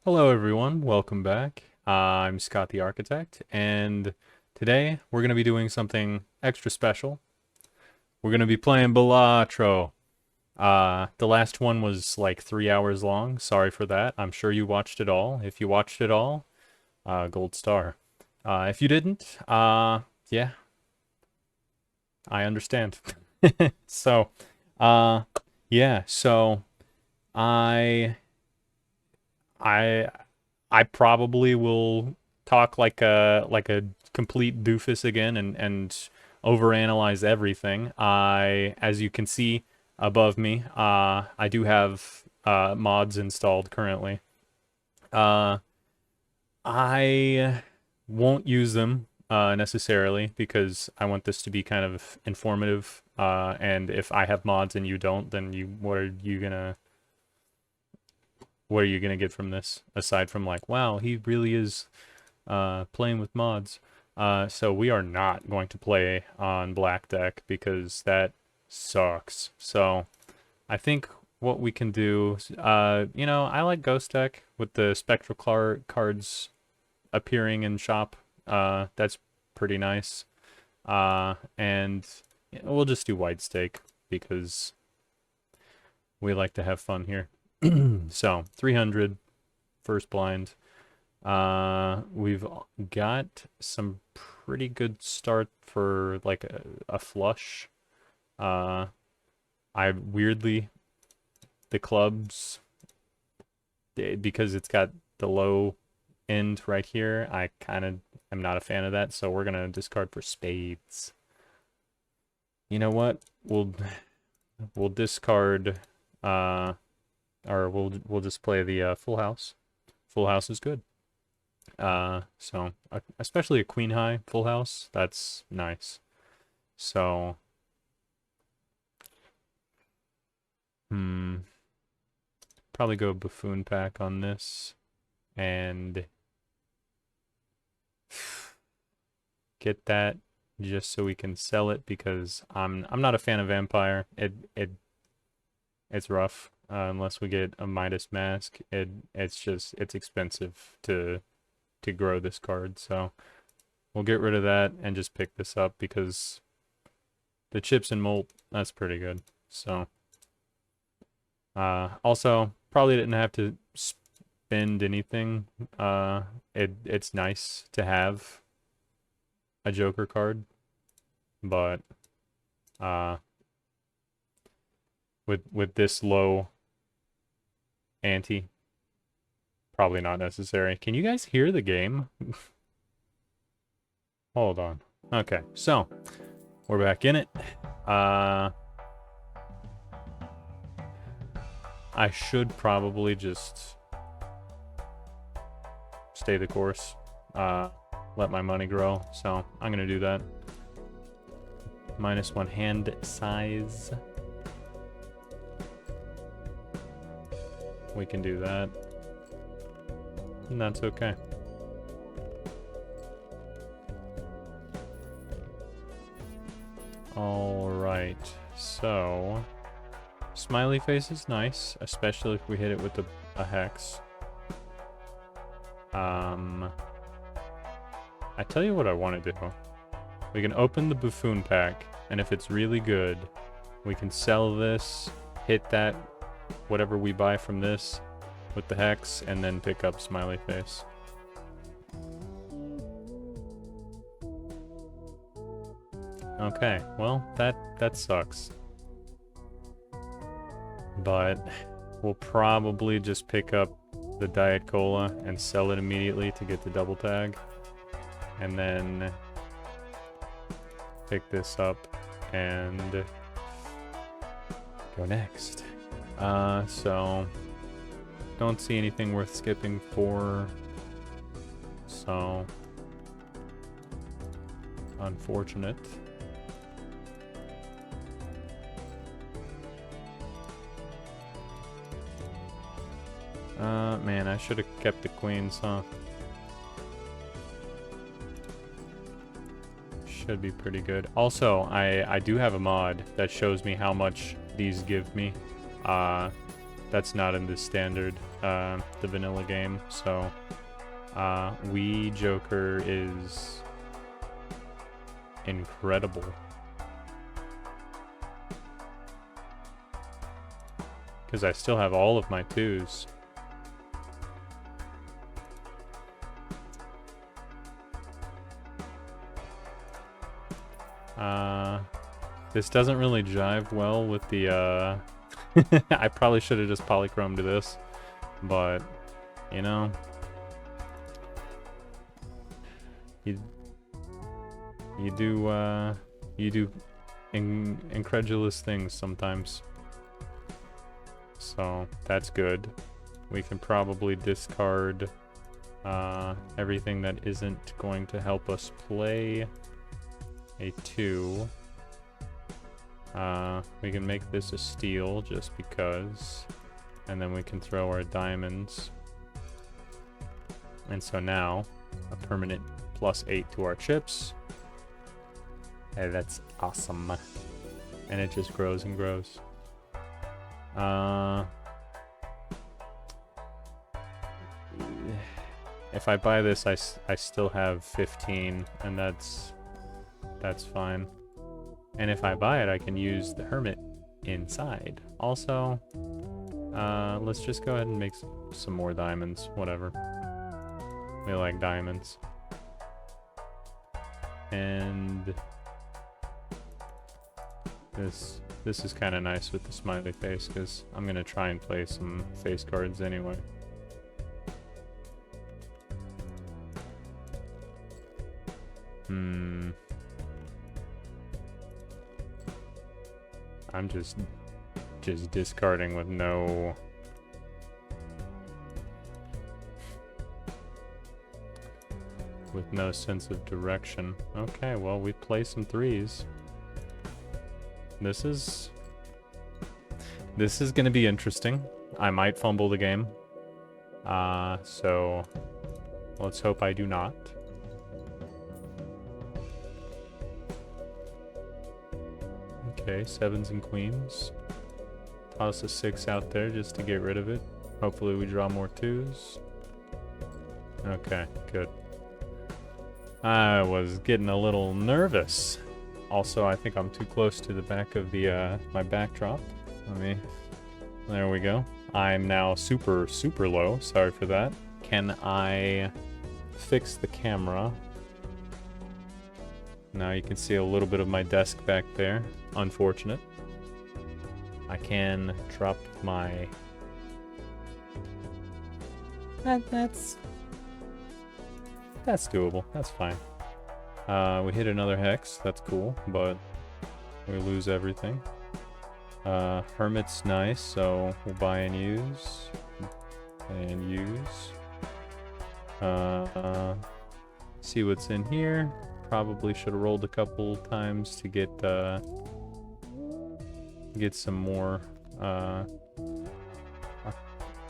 Hello everyone, welcome back. I'm Scott the Architect, and today we're going to be doing something extra special. We're going to be playing Balatro. The last one was like 3 hours long. Sorry for that. I'm sure you watched it all. If you watched it all, gold star. If you didn't, yeah, I understand. So, uh, yeah, so I I I probably will talk like a complete doofus again and overanalyze everything. As you can see above me, I do have mods installed currently. Uh, I won't use them necessarily because I want this to be kind of informative. And if I have mods and you don't, then what are you gonna get from this aside from like, wow, he really is playing with mods. So we are not going to play on black deck because that sucks. So I think what we can do, I like ghost deck with the spectral cards appearing in shop. That's pretty nice. And we'll just do white stake because we like to have fun here. So 300 first blind. We've got some pretty good start for like a flush. I weirdly the clubs because it's got the low end right here. I kind of am not a fan of that, so we're gonna discard for spades. You know what? We'll discard or we'll just play the full house. Full house is good. So especially a queen high full house, that's nice. So, probably go buffoon pack on this and get that just so we can sell it because I'm not a fan of vampire. It's rough unless we get a Midas mask. It's expensive to grow this card, so we'll get rid of that and just pick this up because the chips and molt, that's pretty good. So also probably didn't have to spend anything. It's nice to have a Joker card, but with this low ante, probably not necessary. Can you guys hear the game? Hold on. Okay, so we're back in it. I should probably just stay the course. Let my money grow. So I'm gonna do that. -1 hand size. We can do that. And that's okay. Alright, so smiley face is nice, especially if we hit it with a hex. I tell you what I want to do. We can open the buffoon pack, and if it's really good, we can sell this, hit that, whatever we buy from this, with the hex, and then pick up smiley face. Okay, well, that sucks. But we'll probably just pick up the Diet Cola and sell it immediately to get the double tag. And then pick this up and go next. So don't see anything worth skipping for. So unfortunate. Man, I should have kept the queens, huh? Should be pretty good. Also, I do have a mod that shows me how much these give me. That's not in the standard, the vanilla game. So, Wii Joker is incredible. Because I still have all of my 2s. This doesn't really jive well with the, I probably should have just polychromed this, but, you know, you do incredulous things sometimes. So, that's good. We can probably discard, everything that isn't going to help us play a 2. We can make this a steal just because, and then we can throw our diamonds. And so now, a permanent +8 to our chips. Hey, that's awesome. And it just grows and grows. If I buy this, I still have 15, and that's fine. And if I buy it, I can use the hermit inside. Also, let's just go ahead and make some more diamonds. Whatever. We like diamonds. And this is kind of nice with the smiley face, because I'm gonna try and play some face cards anyway. I'm just discarding with no sense of direction. Okay, well, we play some 3s. This is gonna be interesting. I might fumble the game. So let's hope I do not. Okay, 7s and queens. Toss a 6 out there just to get rid of it. Hopefully we draw more 2s. Okay, good. I was getting a little nervous. Also, I think I'm too close to the back of the my backdrop. There we go. I'm now super low. Sorry for that. Can I fix the camera? Now you can see a little bit of my desk back there. Unfortunate. I can drop my... That's doable. That's fine. We hit another hex. That's cool, but we lose everything. Hermit's nice, so we'll buy and use. And use. See what's in here. Probably should have rolled a couple times to get some more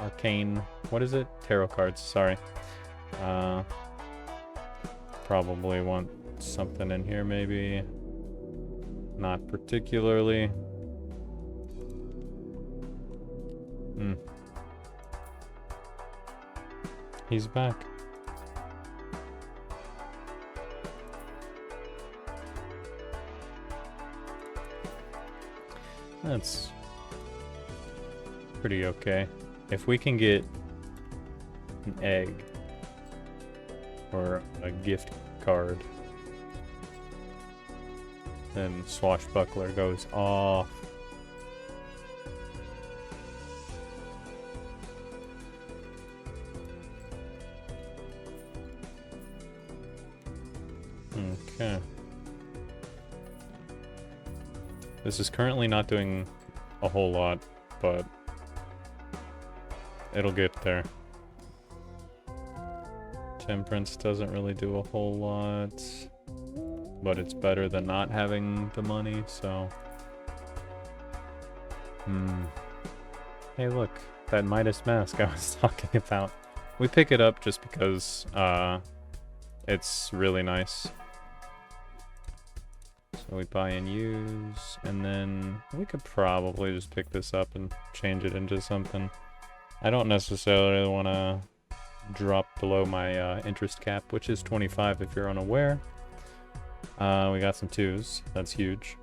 arcane, what is it? Tarot cards, sorry. Probably want something in here maybe. Not particularly. He's back. That's pretty okay. If we can get an egg or a gift card, then Swashbuckler goes off. Okay. This is currently not doing a whole lot, but it'll get there. Temperance doesn't really do a whole lot, but it's better than not having the money, so... Hey look, that Midas mask I was talking about. We pick it up just because, it's really nice. So we buy and use, and then we could probably just pick this up and change it into something. I don't necessarily want to drop below my interest cap, which is 25 if you're unaware. We got some 2s. That's huge.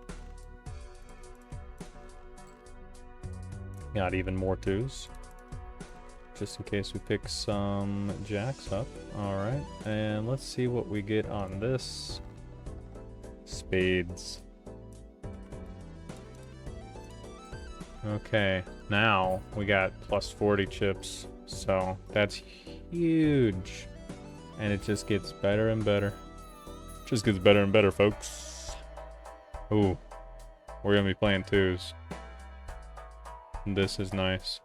Got even more 2s. Just in case we pick some jacks up. Alright, and let's see what we get on this. Spades. Okay, now we got plus 40 chips, so that's huge. And it just gets better and better. Just gets better and better, folks. Ooh, we're gonna be playing 2s. This is nice.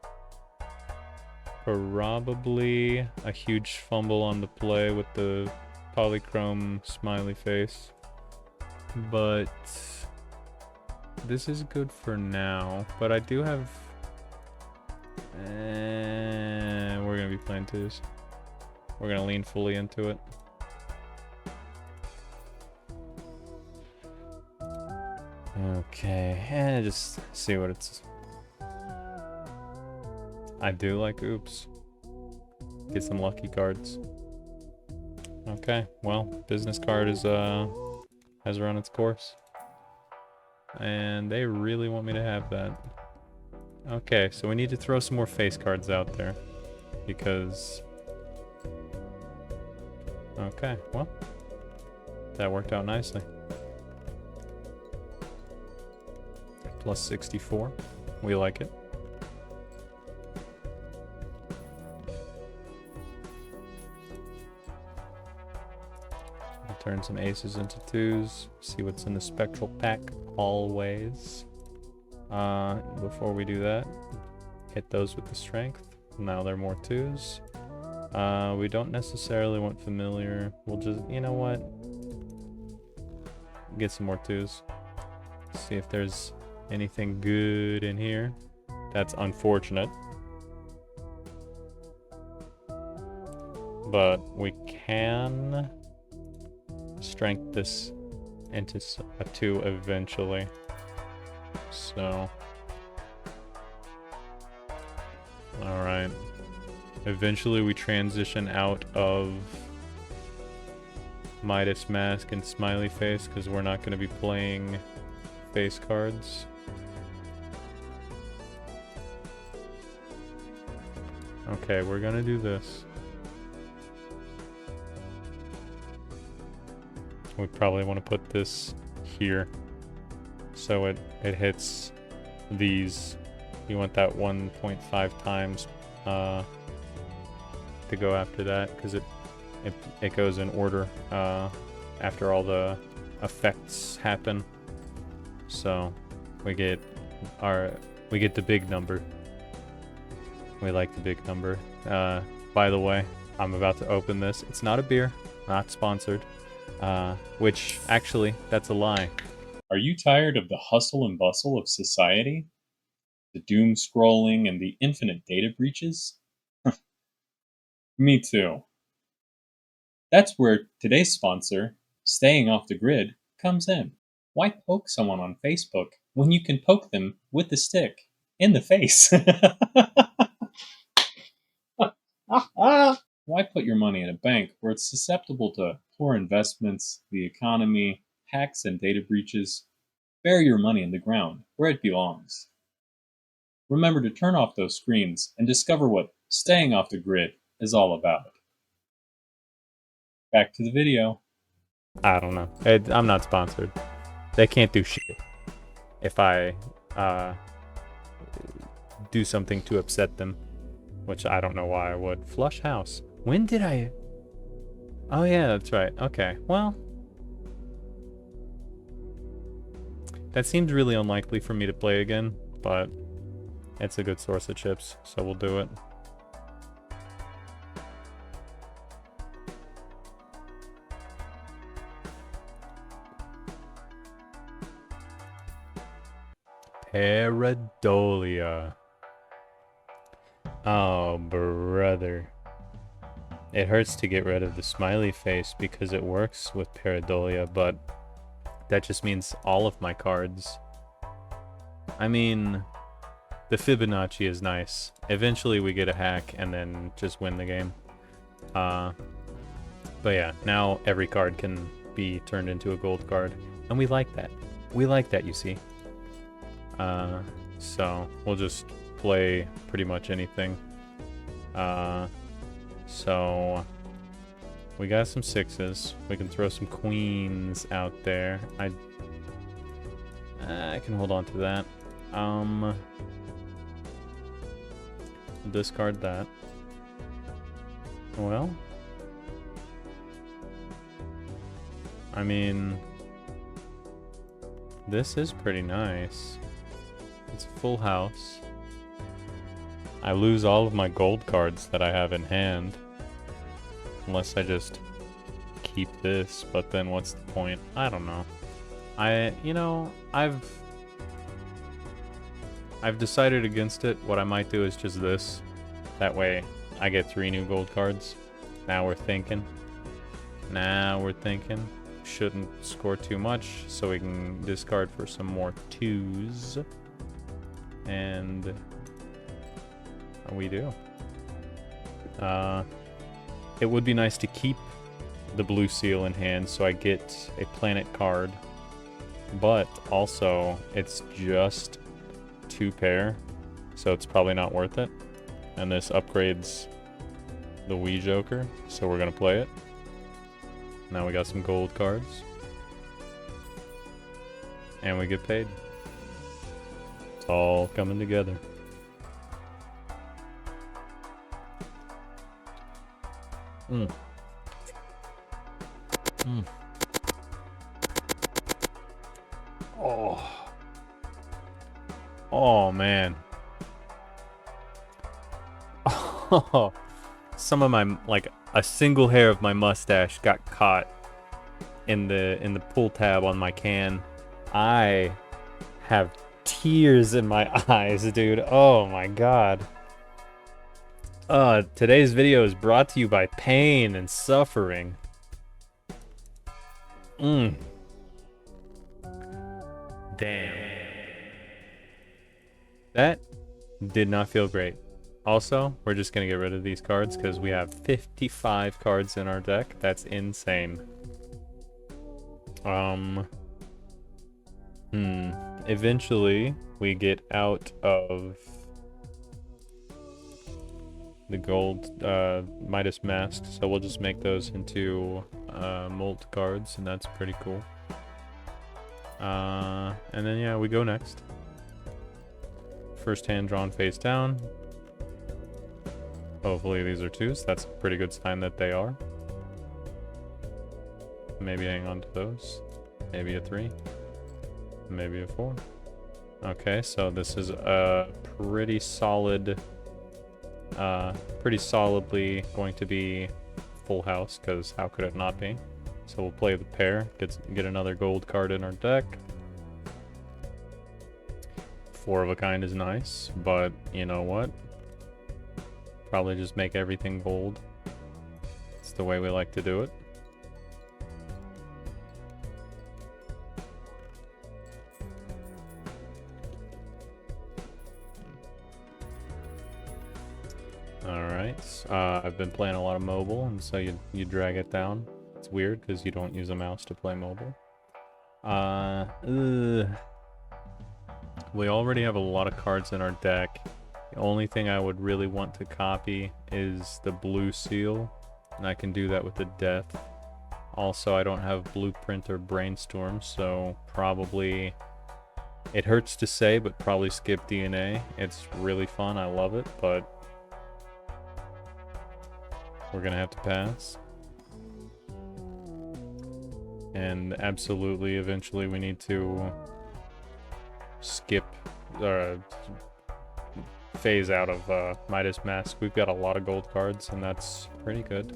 Probably a huge fumble on the play with the polychrome smiley face. But this is good for now. But I do have... we're going to be playing 2s. We're going to lean fully into it. Okay, and just see what it's... I do like oops. Get some lucky cards. Okay, well, business card is has run its course. And they really want me to have that. Okay, so we need to throw some more face cards out there. Because... Okay, well, that worked out nicely. Plus 64. We like it. Turn some aces into 2s. See what's in the spectral pack always. Before we do that, hit those with the strength. Now they're more 2s. We don't necessarily want familiar. We'll just, you know what? Get some more 2s. See if there's anything good in here. That's unfortunate. But we can strength this into a 2 eventually. So, alright. Eventually we transition out of Midas Mask and Smiley Face because we're not going to be playing face cards. Okay, we're going to do this. We probably want to put this here so it hits these. You want that 1.5 times to go after that because it goes in order after all the effects happen. So we get the big number. We like the big number. By the way, I'm about to open this. It's not a beer, not sponsored. Which, actually, that's a lie. Are you tired of the hustle and bustle of society? The doom scrolling and the infinite data breaches? Me too. That's where today's sponsor, Staying Off the Grid, comes in. Why poke someone on Facebook when you can poke them with the stick in the face? Why put your money in a bank where it's susceptible to poor investments, the economy, hacks, and data breaches? Bury your money in the ground where it belongs. Remember to turn off those screens and discover what staying off the grid is all about. Back to the video. I don't know. I'm not sponsored. They can't do shit if I do something to upset them, which I don't know why I would. Flush house. When did I... Oh yeah, that's right. Okay, well... That seems really unlikely for me to play again, but it's a good source of chips, so we'll do it. Pareidolia. Oh, brother. It hurts to get rid of the smiley face because it works with pareidolia, but that just means all of my cards. I mean, the Fibonacci is nice. Eventually we get a hack and then just win the game. But yeah, now every card can be turned into a gold card. And we like that. We like that, you see. So we'll just play pretty much anything. So we got some sixes. We can throw some queens out there. I can hold on to that. Discard that. Well, I mean, this is pretty nice. It's a full house. I lose all of my gold cards that I have in hand. Unless I just keep this, but then what's the point? I don't know. I've decided against it. What I might do is just this. That way I get 3 new gold cards. Now we're thinking. Shouldn't score too much, so we can discard for some more 2s. And we do. It would be nice to keep the blue seal in hand so I get a planet card. But also, it's just 2 pair, so it's probably not worth it. And this upgrades the Wii Joker, so we're gonna play it. Now we got some gold cards. And we get paid. It's all coming together. Oh man. Oh, some of my, like, a single hair of my mustache got caught in the pull tab on my can. I have tears in my eyes, dude. Oh my god. Today's video is brought to you by pain and suffering. Damn. That did not feel great. Also, we're just gonna get rid of these cards because we have 55 cards in our deck. That's insane. Eventually, we get out of the gold Midas Mask, so we'll just make those into Molt cards, and that's pretty cool. And then, yeah, we go next. First hand drawn face down. Hopefully these are 2s. That's a pretty good sign that they are. Maybe hang on to those. Maybe a 3. Maybe a 4. Okay, so this is a pretty solid... pretty solidly going to be full house, because how could it not be? So we'll play the pair, get another gold card in our deck. 4 of a kind is nice, but you know what? Probably just make everything gold. It's the way we like to do it. Alright, I've been playing a lot of mobile, and so you drag it down. It's weird, because you don't use a mouse to play mobile. We already have a lot of cards in our deck. The only thing I would really want to copy is the blue seal, and I can do that with the death. Also, I don't have blueprint or brainstorm, so probably... It hurts to say, but probably skip DNA. It's really fun, I love it, but... we're gonna have to pass. And absolutely, eventually we need to skip, phase out of Midas Mask. We've got a lot of gold cards, and that's pretty good.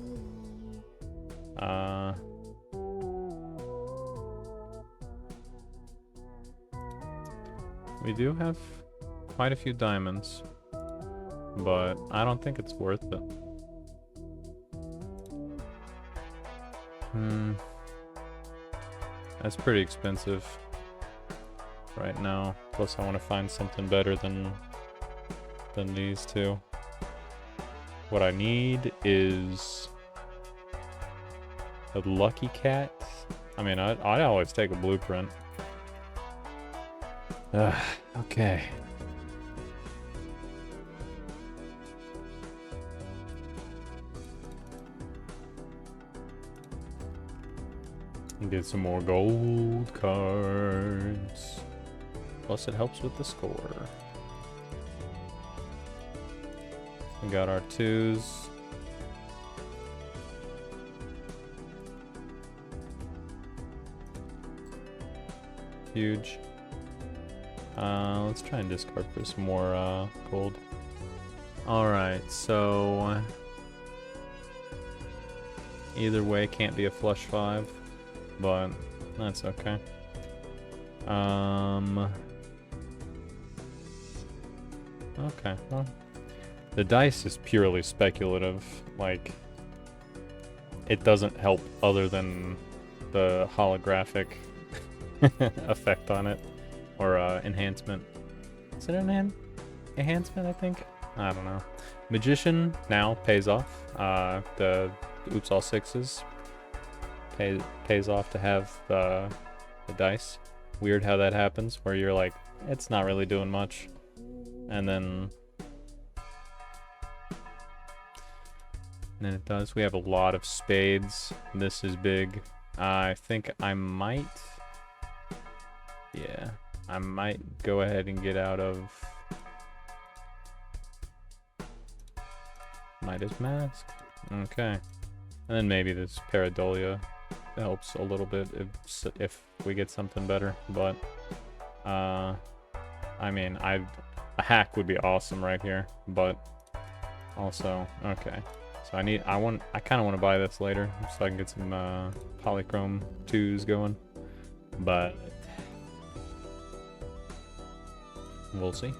We do have quite a few diamonds, but I don't think it's worth it. That's pretty expensive right now. Plus I want to find something better than these two. What I need is a lucky cat. I mean, I'd always take a blueprint. Okay. Get some more gold cards. Plus it helps with the score. We got our 2s. Huge. Let's try and discard for some more gold. Alright, so either way can't be a flush 5, but that's okay. Okay, well, the dice is purely speculative. Like, it doesn't help other than the holographic effect on it, or enhancement. Is it an enhancement? I think. I don't know. Magician now pays off. The oops all 6s pays off to have the dice. Weird how that happens, where you're like, it's not really doing much, and then it does. We have a lot of spades. This is big. I think I might. Yeah, I might go ahead and get out of Midas Mask. Okay. And then maybe this Pareidolia helps a little bit if we get something better. But, I mean, a hack would be awesome right here. But, also, okay. So I kind of want to buy this later so I can get some polychrome 2s going. But we'll see.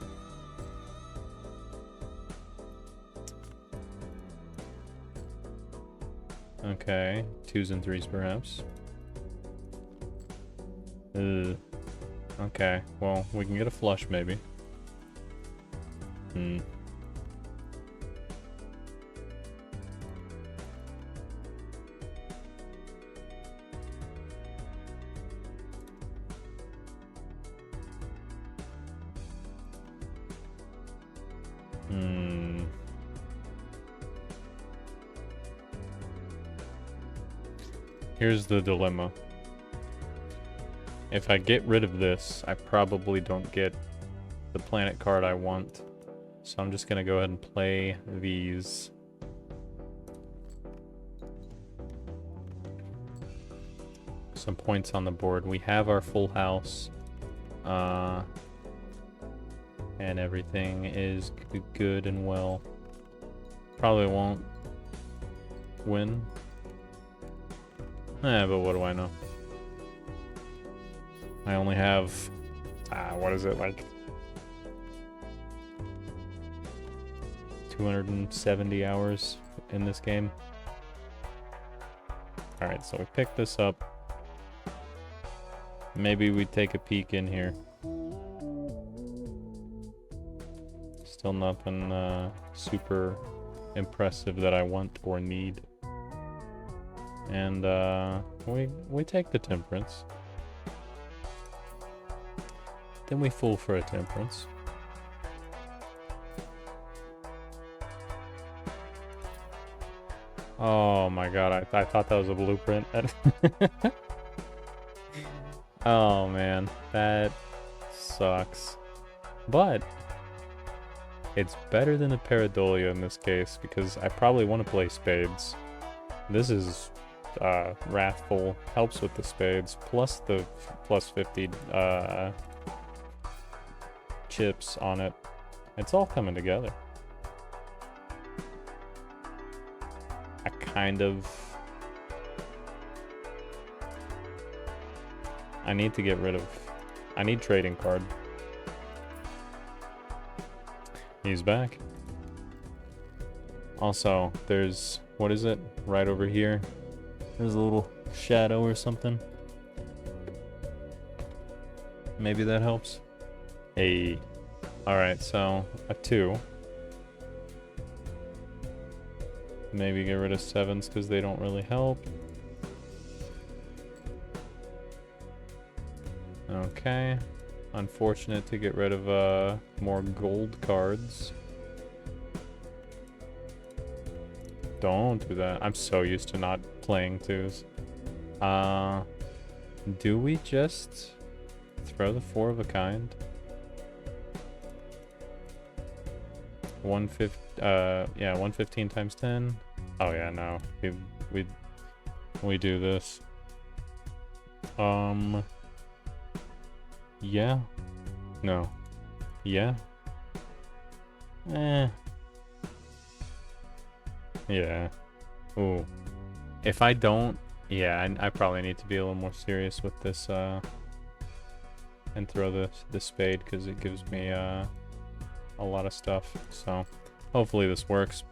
Okay, 2s and 3s perhaps. Okay, well, we can get a flush maybe. Here's the dilemma. If I get rid of this, I probably don't get the planet card I want. So I'm just gonna go ahead and play these. Some points on the board. We have our full house. And everything is good and well. Probably won't win. But what do I know? I only have, what is it, like 270 hours in this game. Alright, so we pick this up. Maybe we take a peek in here. Still nothing super impressive that I want or need. And we take the temperance. Then we fool for a temperance. Oh my god, I thought that was a blueprint. Oh man, that sucks. But it's better than a Pareidolia in this case, because I probably want to play spades. This is Wrathful, helps with the spades, plus the plus 50 chips on it. It's all coming together. I need to get rid of... I need trading card. He's back. Also, there's... What is it? Right over here. There's a little shadow or something. Maybe that helps. Hey. Alright, so a 2. Maybe get rid of 7s because they don't really help. Okay. Unfortunate to get rid of more gold cards. Don't do that. I'm so used to not playing 2s. Do we just throw the 4 of a kind? 115 times 10. Oh yeah, no. We do this. Yeah. No. Yeah. Yeah. Ooh. If I don't, yeah, I probably need to be a little more serious with this, and throw the spade, because it gives me, a lot of stuff. So, hopefully this works.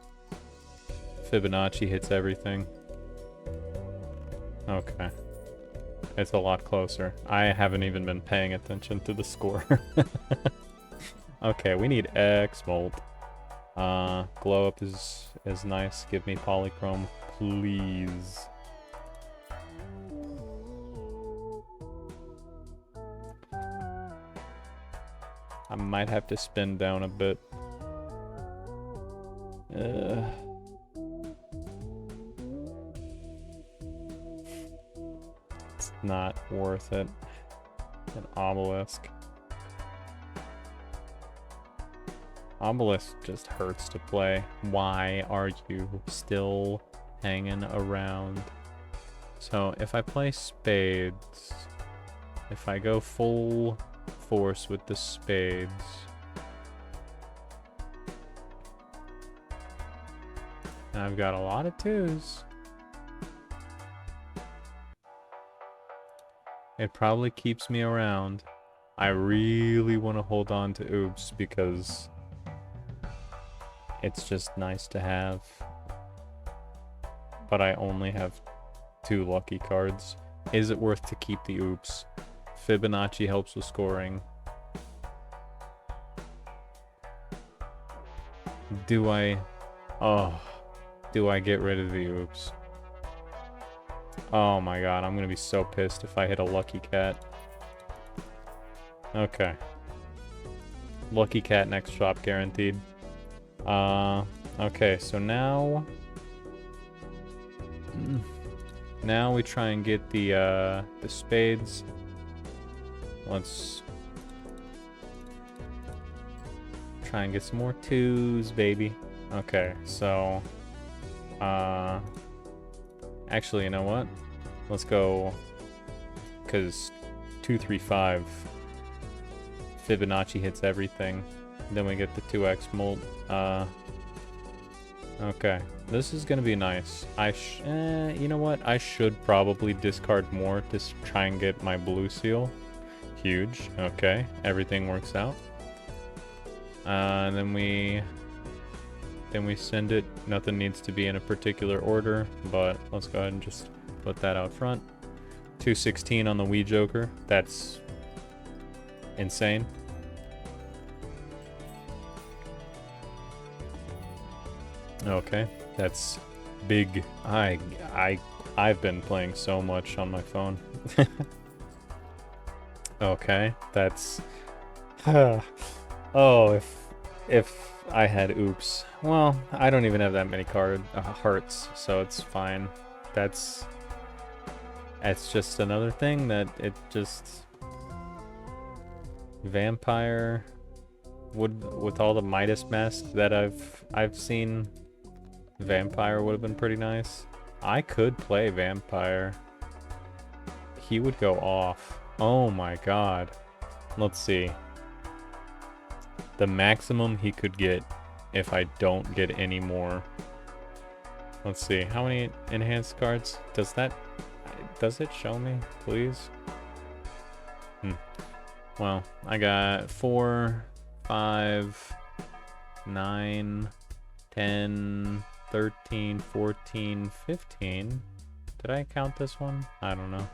Fibonacci hits everything. Okay. It's a lot closer. I haven't even been paying attention to the score. Okay, we need X molt. Glow up is nice. Give me polychrome, please. I might have to spin down a bit. It's not worth it. An obelisk. Obelisk just hurts to play. Why are you still hanging around? So if I play spades, if I go full force with the spades, and I've got a lot of 2s, it probably keeps me around. I really want to hold on to oops because it's just nice to have. But I only have 2 lucky cards. Is it worth to keep the oops? Fibonacci helps with scoring. Do I get rid of the oops? Oh my god, I'm gonna be so pissed if I hit a lucky cat. Okay. Lucky cat next shop guaranteed. Okay, so now we try and get the spades. Let's try and get some more 2s, baby. Okay, so actually, you know what? Let's go, because 2, 3, 5 Fibonacci hits everything. Then we get the 2x molt. Okay, this is gonna be nice. You know what? I should probably discard more to try and get my blue seal. Huge. Okay, everything works out. And then we send it. Nothing needs to be in a particular order, but let's go ahead and just put that out front. 216 on the Wii Joker. That's insane. Okay, that's big. I've been playing so much on my phone. Okay, that's oh, if I had oops. Well, I don't even have that many hearts, so it's fine. That's just another thing that it just vampire would, with all the Midas mask that I've seen, vampire would have been pretty nice. I could play vampire. He would go off. Oh my god. Let's see. The maximum he could get if I don't get any more. Let's see. How many enhanced cards? Does it show me, please? Well, I got 4, 5, 9, 10, 13, 14, 15. Did I count this one? I don't know.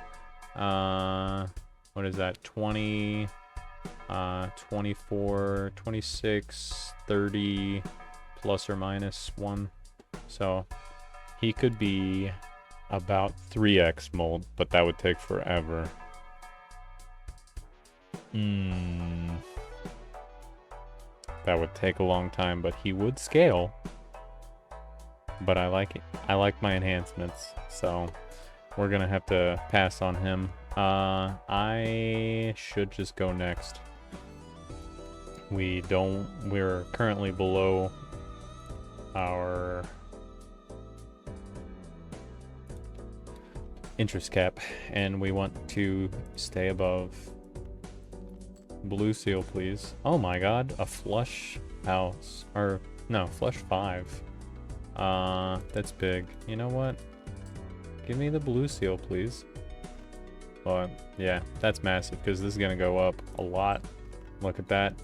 What is that? 20, 24, 26, 30, plus or minus 1. So he could be about 3x mold, but that would take forever. That would take a long time, but he would scale. But I like it. I like my enhancements, so we're gonna have to pass on him. I should just go next. We're currently below our interest cap, and we want to stay above. Blue seal, please. Oh my god, a flush house. Or, no, flush 5. That's big. You know what? Give me the blue seal, please. But, yeah, that's massive, because this is gonna go up a lot. Look at that.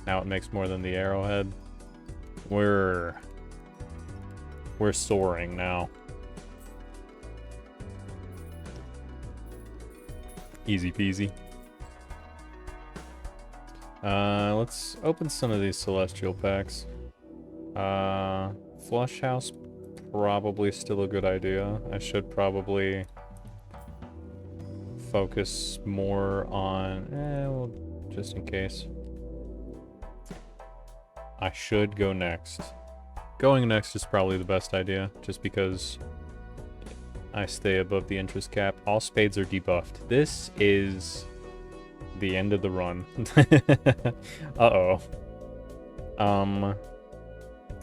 Now it makes more than the arrowhead. We're soaring now. Easy peasy. Let's open some of these celestial packs. Flush house, probably still a good idea. I should probably focus more on, well, just in case. I should go next. Going next is probably the best idea, just because I stay above the interest cap. All spades are debuffed. This is the end of the run. Uh-oh.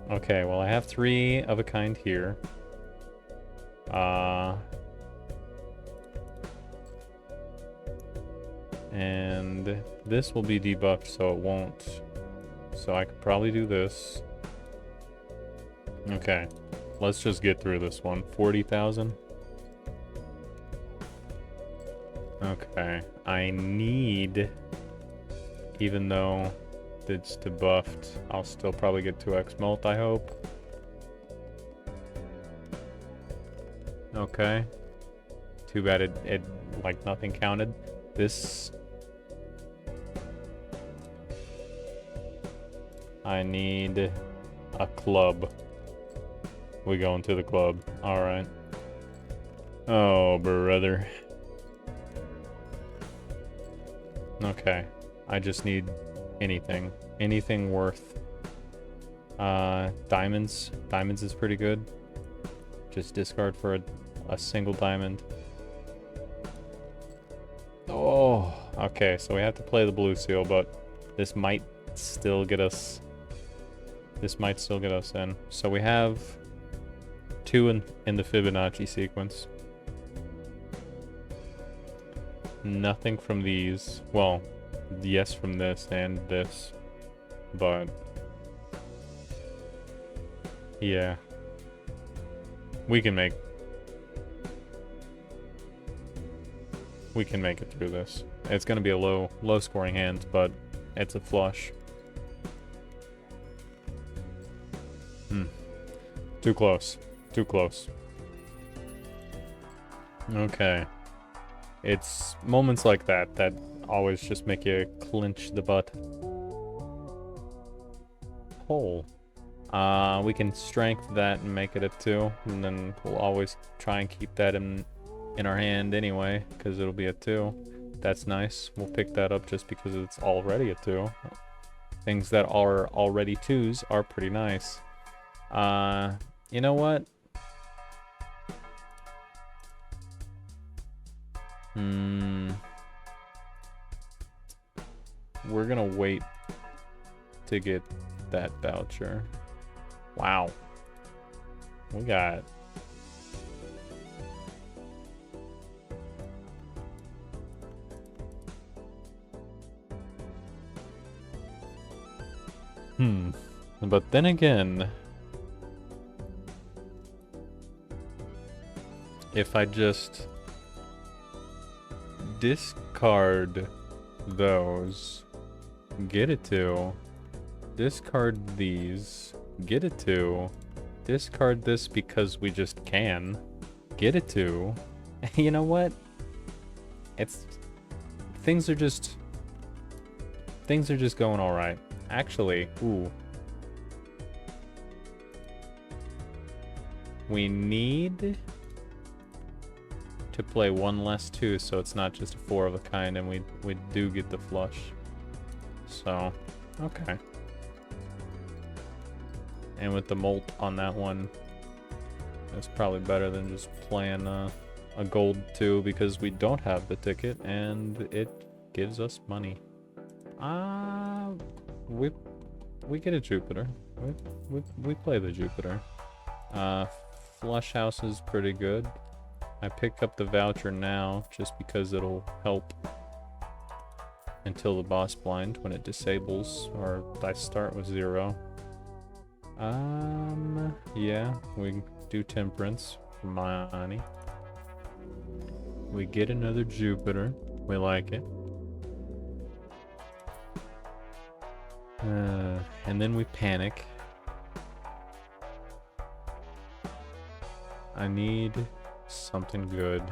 Okay, well, I have 3 of a kind here. And this will be debuffed, so it won't. So I could probably do this. Okay, let's just get through this one. 40,000. Okay, I need, even though it's debuffed, I'll still probably get 2x mult, I hope. Okay. Too bad it like nothing counted. This, I need a club. We go into the club. Alright. Oh, brother. Okay. I just need anything. Anything worth. Diamonds. Diamonds is pretty good. Just discard for a single diamond. Oh, okay. So we have to play the blue seal, but this might still get us. This might still get us in. So we have 2 in the Fibonacci sequence. Nothing from these. Well, yes from this and this. But yeah. We can make it through this. It's gonna be a low scoring hand, but it's a flush. Too close. Too close. Okay. It's moments like that that always just make you clench the butt. Hole. We can strength that and make it a 2, and then we'll always try and keep that in our hand anyway, because it'll be a 2. That's nice. We'll pick that up just because it's already a 2. Things that are already 2s are pretty nice. You know what? We're gonna wait to get that voucher. Wow. We got... But then again... if I just discard those, get it to, discard these, get it to, discard this because we just can, get it to, you know what? Things are just things are just going alright. Actually, ooh. We need to play one less 2, so it's not just a 4 of a kind, and we do get the flush. So, okay. And with the molt on that one, it's probably better than just playing a gold 2 because we don't have the ticket and it gives us money. We get a Jupiter. We play the Jupiter. Flush house is pretty good. I pick up the voucher now just because it'll help until the boss blind when it disables, or I start with 0. Yeah, we do temperance for money. We get another Jupiter. We like it. And then we panic. I need something good.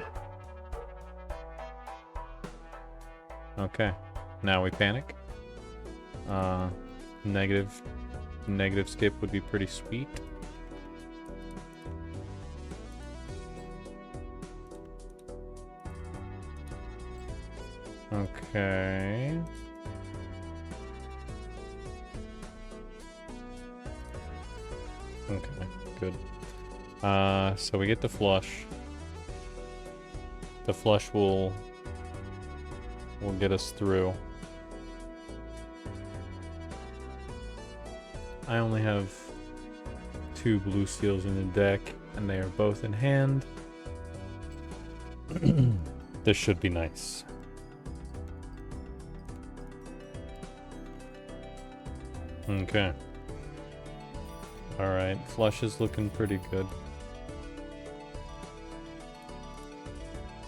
Okay. Now we panic. Negative skip would be pretty sweet. Okay. Okay, good. So we get the flush. The flush will get us through. I only have 2 blue seals in the deck, and they are both in hand. This should be nice. Okay. Alright, flush is looking pretty good.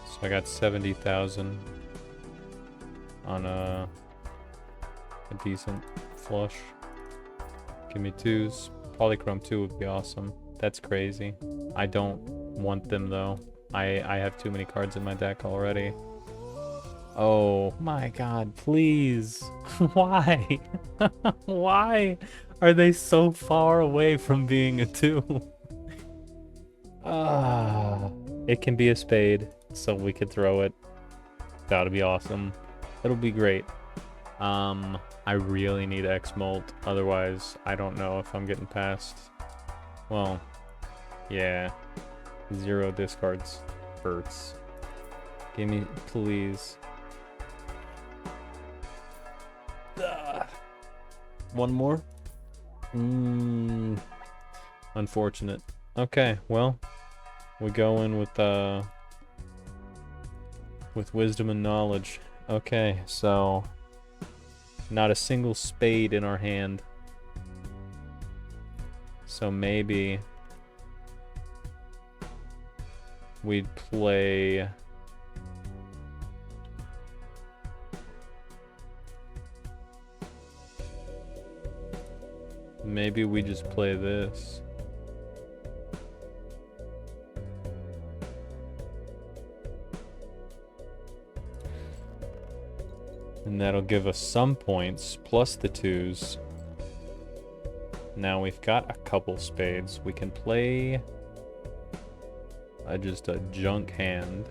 So I got 70,000 on a decent flush. Give me 2s. Polychrome 2 would be awesome. That's crazy. I don't want them though. I have too many cards in my deck already. Oh my god, please. Why? Why are they so far away from being a 2? It can be a spade, so we could throw it. That'll be awesome. It'll be great. I really need X-Molt, otherwise I don't know if I'm getting past. Well, yeah. 0 discards hurts. Give me, please. One more? Unfortunate. Okay, well, we go in with wisdom and knowledge. Okay, so not a single spade in our hand. So maybe we'd play maybe we just play this. And that'll give us some points, plus the 2s. Now we've got a couple spades. We can play just a junk hand.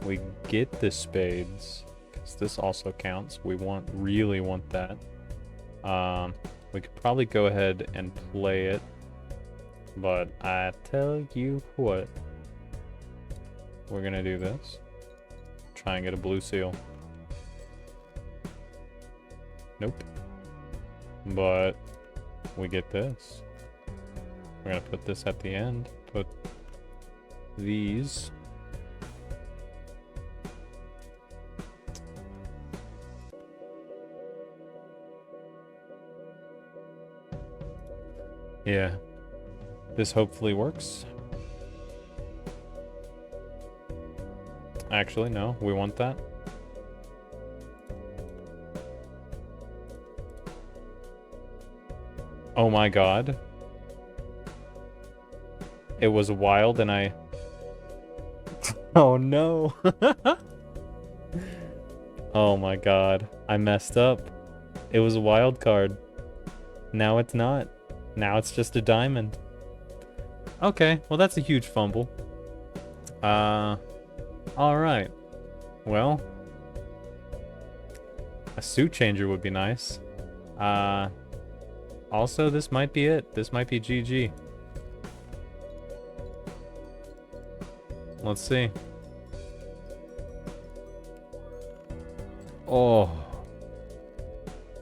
We get the spades, because this also counts. We really want that. We could probably go ahead and play it. But I tell you what, we're gonna do this. Try and get a blue seal. Nope. But we get this. We're gonna put this at the end. Put these. Yeah. This hopefully works. Actually, no, we want that. Oh my god. It was wild and Oh no. Oh my god. I messed up. It was a wild card. Now it's not. Now it's just a diamond. Okay, well that's a huge fumble. Alright. Well, a suit changer would be nice. Also, this might be it. This might be GG. Let's see. Oh.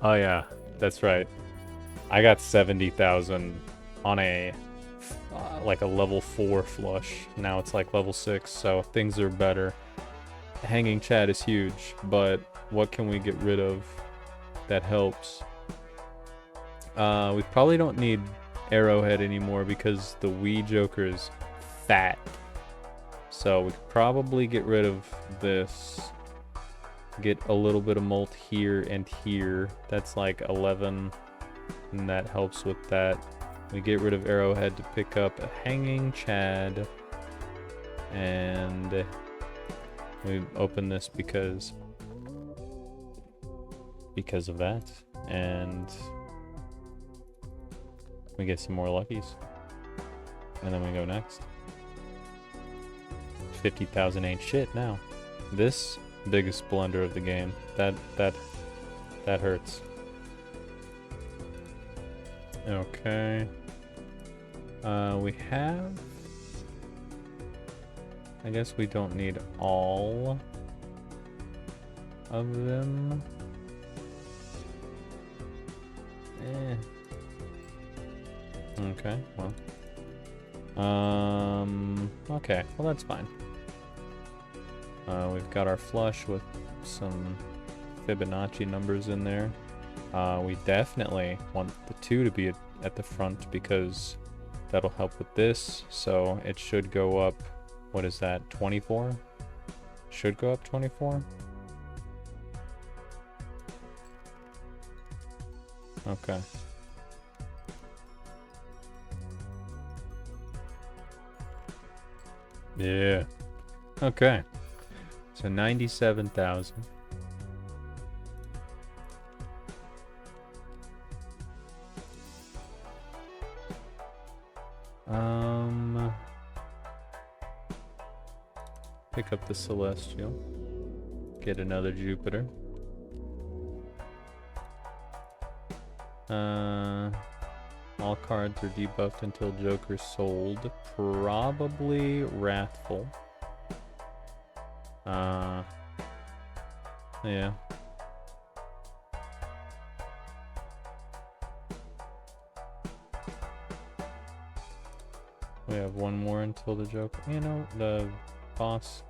Oh yeah, that's right. I got 70,000 on a like a level 4 flush. Now it's like level 6, so things are better. Hanging chat is huge, but what can we get rid of that helps? We probably don't need Arrowhead anymore because the Wii Joker is fat. So we could probably get rid of this. Get a little bit of molt here and here. That's like 11, and that helps with that. We get rid of Arrowhead to pick up a Hanging Chad, and we open this because of that, and we get some more luckies, and then we go next. 50,000 ain't shit now. This biggest blunder of the game. That hurts. Okay. We have... I guess we don't need all of them. Okay, well. Okay, well that's fine. We've got our flush with some Fibonacci numbers in there. We definitely want the 2 to be at the front because that'll help with this. So it should go up, what is that, 24? Should go up 24? Okay. Yeah. Okay. So 97,000. Pick up the Celestial. Get another Jupiter. All cards are debuffed until Joker sold. Probably Wrathful. Yeah. We have one more until the Joker. You know, the boss.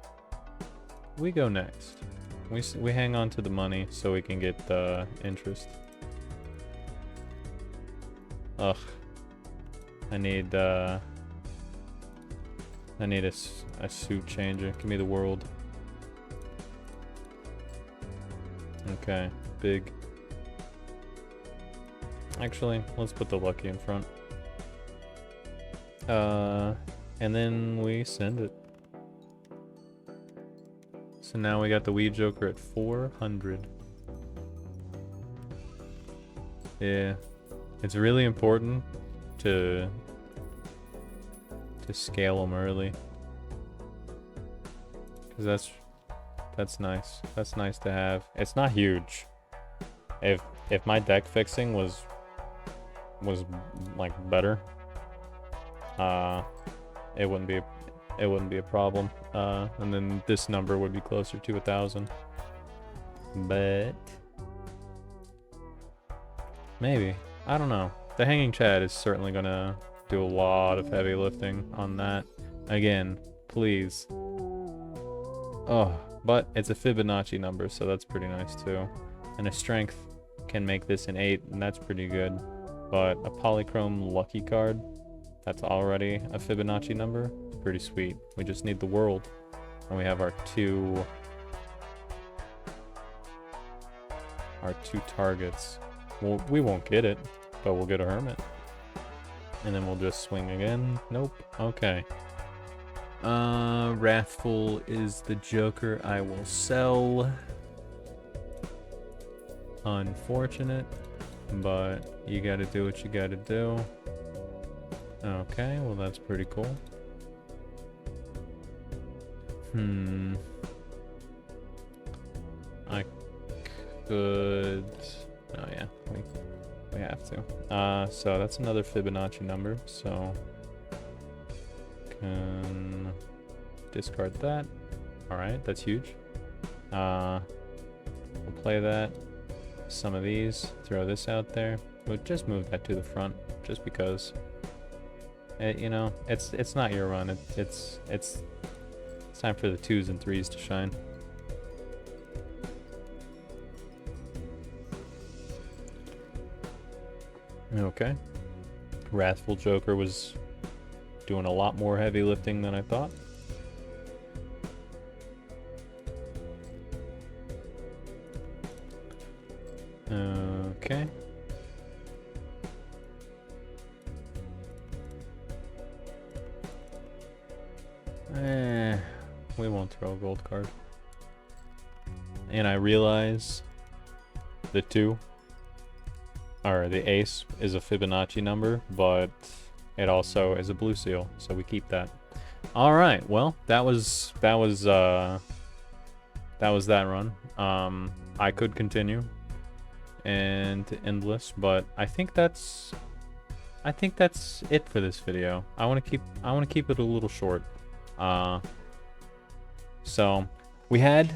We go next. We hang on to the money so we can get the interest. Ugh. I need a suit changer. Give me the world. Okay, big. Actually, let's put the lucky in front. And then we send it. So now we got the Wii Joker at 400. Yeah. It's really important to scale them early. Because that's nice. That's nice to have. It's not huge. If my deck fixing was like better, it wouldn't be a problem. And then this number would be closer to 1,000. But maybe. I don't know. The Hanging Chad is certainly gonna do a lot of heavy lifting on that. Again, please. Oh, but it's a Fibonacci number, so that's pretty nice too. And a strength can make this an 8, and that's pretty good. But a polychrome lucky card, that's already a Fibonacci number. Pretty sweet. We just need the world. And we have our two targets. Well, we won't get it, but we'll get a Hermit. And then we'll just swing again. Nope. Okay. Wrathful is the Joker I will sell. Unfortunate, but you gotta do what you gotta do. Okay, well that's pretty cool. I could... Oh yeah, we have to. So that's another Fibonacci number, so... Can discard that. Alright, that's huge. We'll play that. Some of these, throw this out there. We'll just move that to the front, just because. You know, it's not your run. It's time for the 2s and 3s to shine. Okay. Wrathful Joker was doing a lot more heavy lifting than I thought. Okay. We won't throw a gold card. And I realize the 2, or the ace, is a Fibonacci number, but it also is a blue seal, so we keep that. All right, well, that was that run. I could continue and endless, but I think that's it for this video. I want to keep it a little short. So we had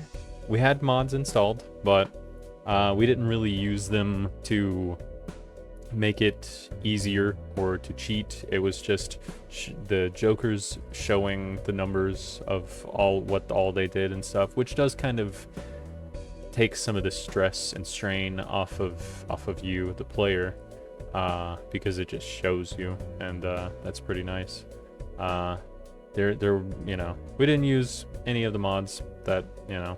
mods installed, but we didn't really use them to make it easier or to cheat. It was just the Jokers showing the numbers of what all they did and stuff, which does kind of take some of the stress and strain off of you, the player, because it just shows you, and that's pretty nice. You know, we didn't use any of the mods that, you know,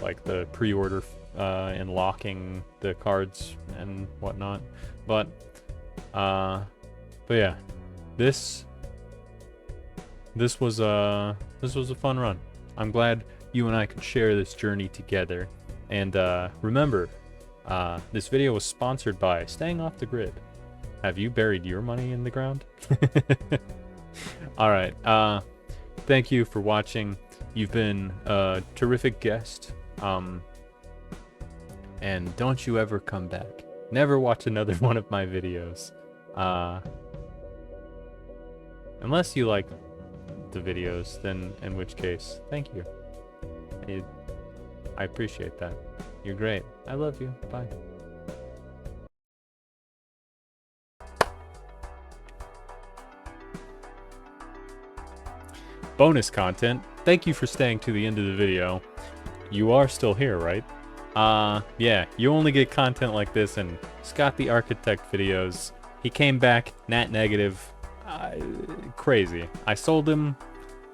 like the pre-order and locking the cards and whatnot, but yeah, this was a fun run. I'm glad you and I could share this journey together. And remember, this video was sponsored by Staying Off the Grid. Have you buried your money in the ground? All right. Thank you for watching. You've been a terrific guest. And don't you ever come back. Never watch another one of my videos. Unless you like the videos, then in which case, thank you. I appreciate that. You're great. I love you. Bye. Bonus content. Thank you for staying to the end of the video. You are still here, right? Yeah, you only get content like this in Scott the Architect videos. He came back, nat negative. Crazy. I sold him,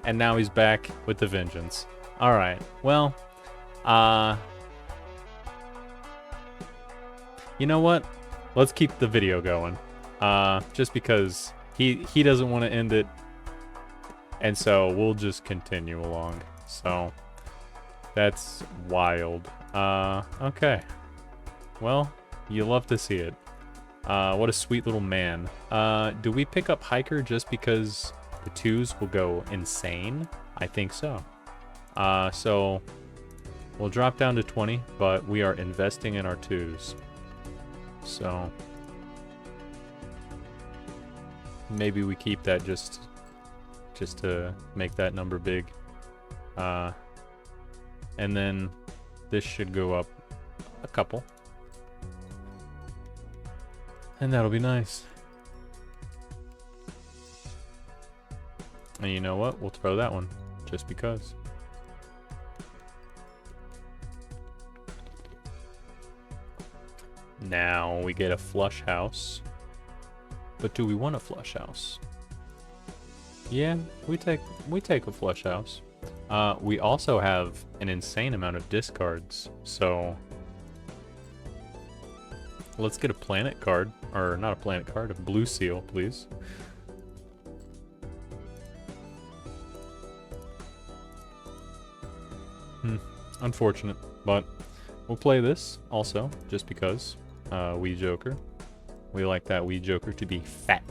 and now he's back with the vengeance. Alright, well, you know what? Let's keep the video going. Just because he doesn't want to end it, and so we'll just continue along. So, that's wild. Okay. Well, you love to see it. What a sweet little man. Do we pick up Hiker just because the 2s will go insane? I think so. So we'll drop down to 20, but we are investing in our 2s. So maybe we keep that just to make that number big. And then this should go up a couple. And that'll be nice. And you know what? We'll throw that one, just because. Now we get a flush house. But do we want a flush house? Yeah, we take a flush house. We also have an insane amount of discards, so let's get a planet card, or not a planet card, a blue seal, please. Unfortunate, but we'll play this also, just because. Wee Joker. We like that Wee Joker to be fat.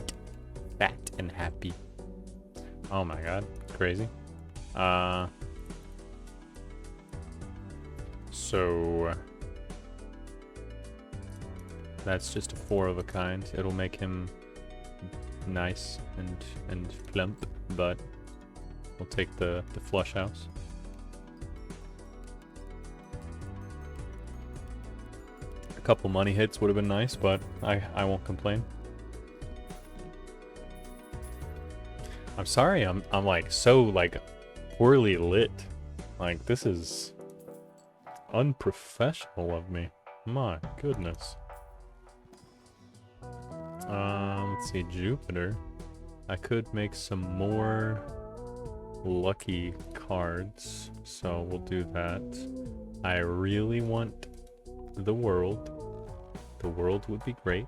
Fat and happy. Oh my god, crazy. So that's just a 4 of a kind. It'll make him nice and plump, but we'll take the flush house. A couple money hits would have been nice, but I won't complain. I'm sorry, I'm like so like poorly lit. Like, this is unprofessional of me. My goodness. Let's see, Jupiter. I could make some more lucky cards, so we'll do that. I really want the world. The world would be great.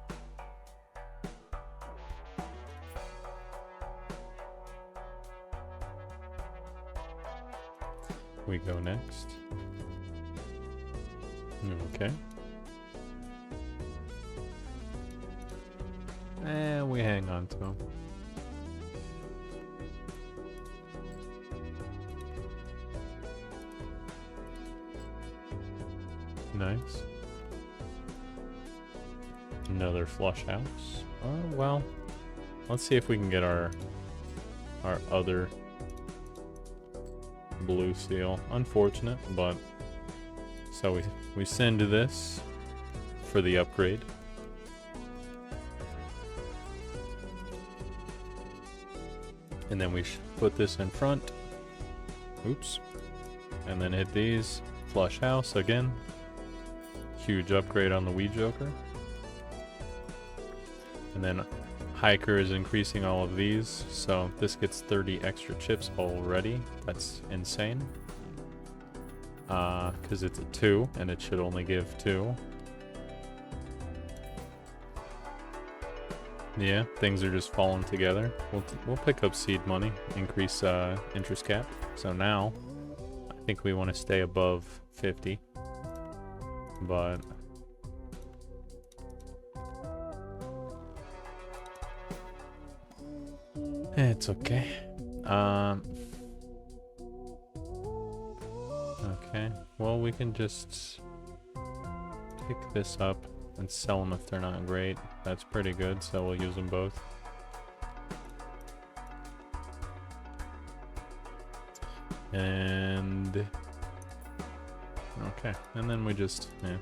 We go next. Okay. And we hang on to him. Nice. Another flush house. Oh, well. Let's see if we can get our other blue seal. Unfortunate, but so we send this for the upgrade. And then we put this in front. Oops. And then hit these. Flush house again. Huge upgrade on the Wee Joker. And then Hiker is increasing all of these, so this gets 30 extra chips already. That's insane. Because it's a 2, and it should only give 2. Yeah, things are just falling together. We'll pick up seed money, increase interest cap. So now, I think we want to stay above 50. But it's okay. Okay, well, we can just pick this up and sell them if they're not great. That's pretty good, so we'll use them both. And okay, and then we just, yeah.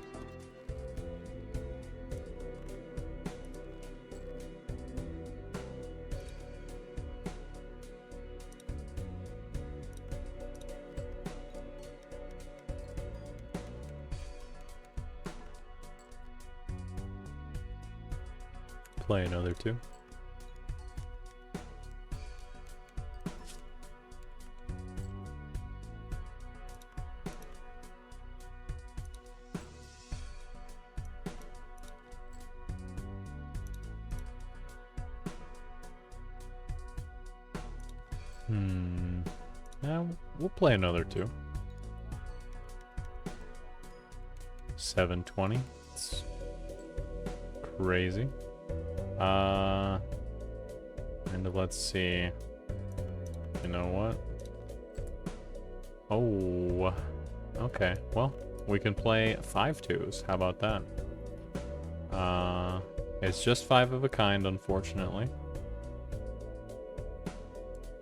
Play another 2. Now we'll play another 2. 720. It's crazy. And let's see. You know what? Oh, okay. Well, we can play 5 2s. How about that? It's just 5 of a kind, unfortunately.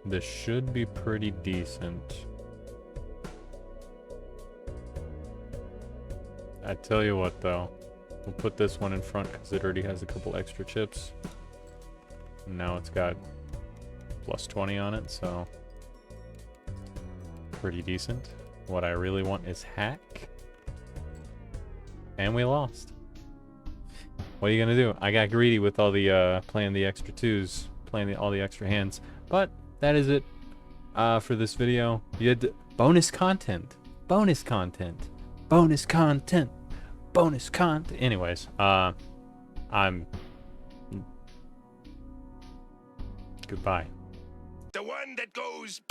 This should be pretty decent. I tell you what, though. We'll put this one in front because it already has a couple extra chips. And now it's got plus 20 on it, so pretty decent. What I really want is hack. And we lost. What are you gonna do? I got greedy with all the playing the extra 2s, playing all the extra hands. But that is it for this video. You had bonus content. Bonus content. Bonus content. Bonus content. Anyways, I'm goodbye. The one that goes